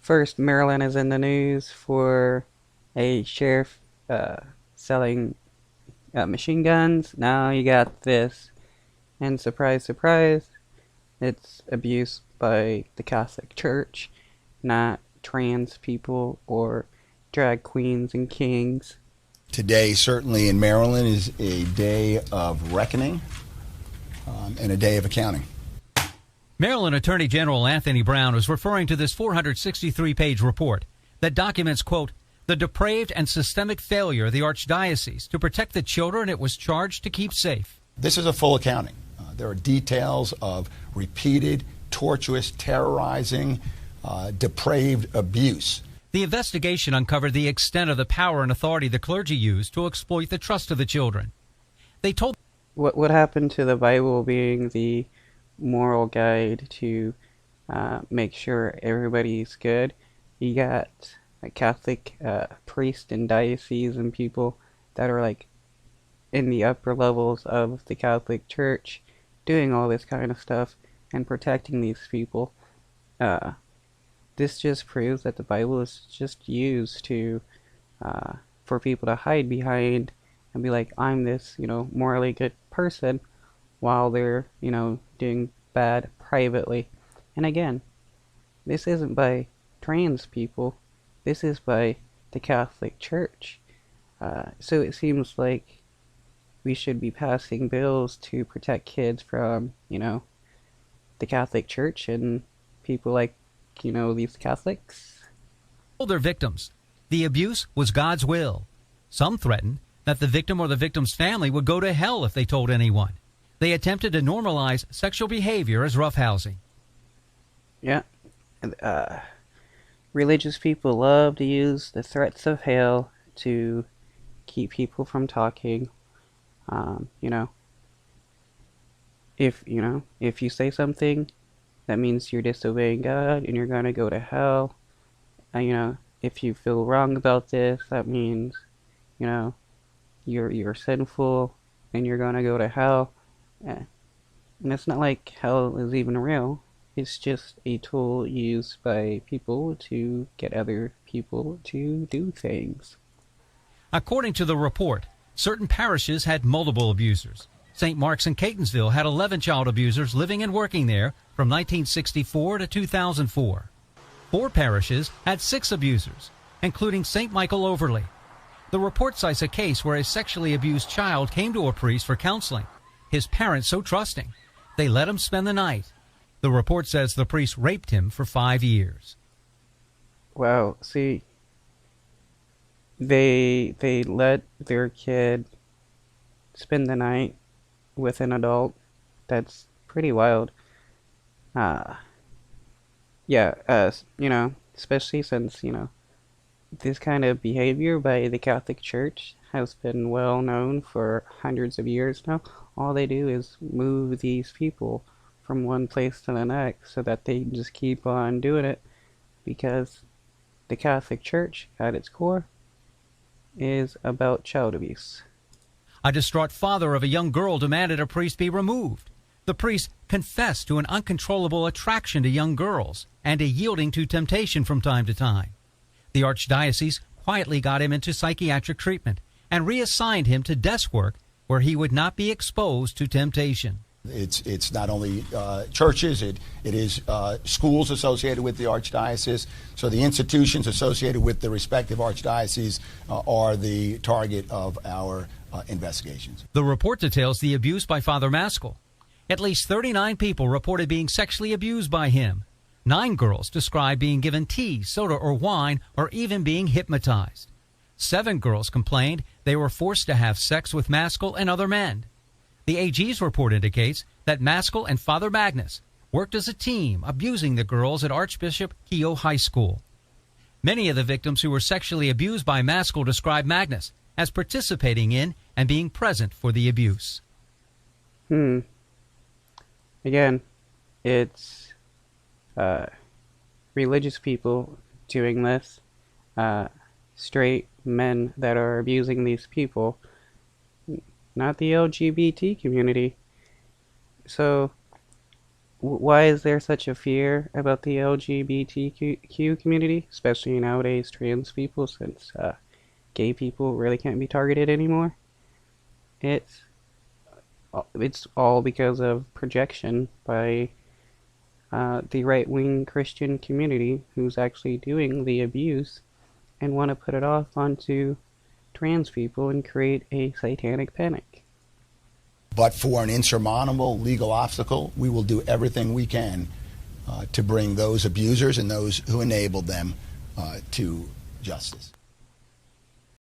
First, Maryland is in the news for a sheriff selling machine guns. Now you got this, and surprise, surprise, it's abuse by the Catholic Church, not trans people or drag queens and kings. Today, certainly in Maryland, is a day of reckoning and a day of accounting. Maryland Attorney General Anthony Brown was referring to this 463-page report that documents, quote, the depraved and systemic failure of the Archdiocese to protect the children it was charged to keep safe. This is a full accounting. There are details of repeated, tortuous, terrorizing, depraved abuse. The investigation uncovered the extent of the power and authority the clergy used to exploit the trust of the children. They told What happened to the Bible being the moral guide to make sure everybody's good? You got a Catholic priest and diocese and people that are like in the upper levels of the Catholic Church doing all this kind of stuff and protecting these people. This just proves that the Bible is just used to for people to hide behind and be like, I'm this, morally good person, while they're, doing bad privately. And again, this isn't by trans people. This is by the Catholic Church. So it seems like we should be passing bills to protect kids from, the Catholic Church and people like, these Catholics. told their victims the abuse was God's will. Some threatened that the victim or the victim's family would go to hell if they told anyone. They attempted to normalize sexual behavior as roughhousing. Yeah. Religious people love to use the threats of hell to keep people from talking. If you say something, that means you're disobeying God and you're gonna go to hell. If you feel wrong about this, that means, you're sinful and you're gonna go to hell. And it's not like hell is even real. It's just a tool used by people to get other people to do things. According to the report, certain parishes had multiple abusers. St. Mark's in Catonsville had 11 child abusers living and working there from 1964 to 2004. 4 parishes had 6 abusers, including St. Michael Overley. The report cites a case where a sexually abused child came to a priest for counseling. His parents so trusting, they let him spend the night. The report says the priest raped him for 5 years. Wow, see, they let their kid spend the night with an adult. That's pretty wild. Especially since, this kind of behavior by the Catholic Church has been well known for hundreds of years now. All they do is move these people from one place to the next so that they just keep on doing it, because the Catholic Church, at its core, is about child abuse. A distraught father of a young girl demanded a priest be removed. The priest confessed to an uncontrollable attraction to young girls and a yielding to temptation from time to time. The Archdiocese quietly got him into psychiatric treatment and reassigned him to desk work where he would not be exposed to temptation. It's not only churches, it is schools associated with the Archdiocese. So the institutions associated with the respective archdioceses are the target of our investigations. The report details the abuse by Father Maskell. At least 39 people reported being sexually abused by him. 9 girls described being given tea, soda, or wine, or even being hypnotized. 7 girls complained they were forced to have sex with Maskell and other men. The AG's report indicates that Maskell and Father Magnus worked as a team, abusing the girls at Archbishop Keogh High School. Many of the victims who were sexually abused by Maskell described Magnus as participating in and being present for the abuse. Again, it's religious people doing this, straight men that are abusing these people, not the LGBT community. So Why is there such a fear about the LGBTQ community, especially nowadays trans people, since gay people really can't be targeted anymore? It's it's all because of projection by the right-wing Christian community who's actually doing the abuse and want to put it off onto trans people and create a satanic panic. But for an insurmountable legal obstacle, we will do everything we can to bring those abusers and those who enabled them to justice.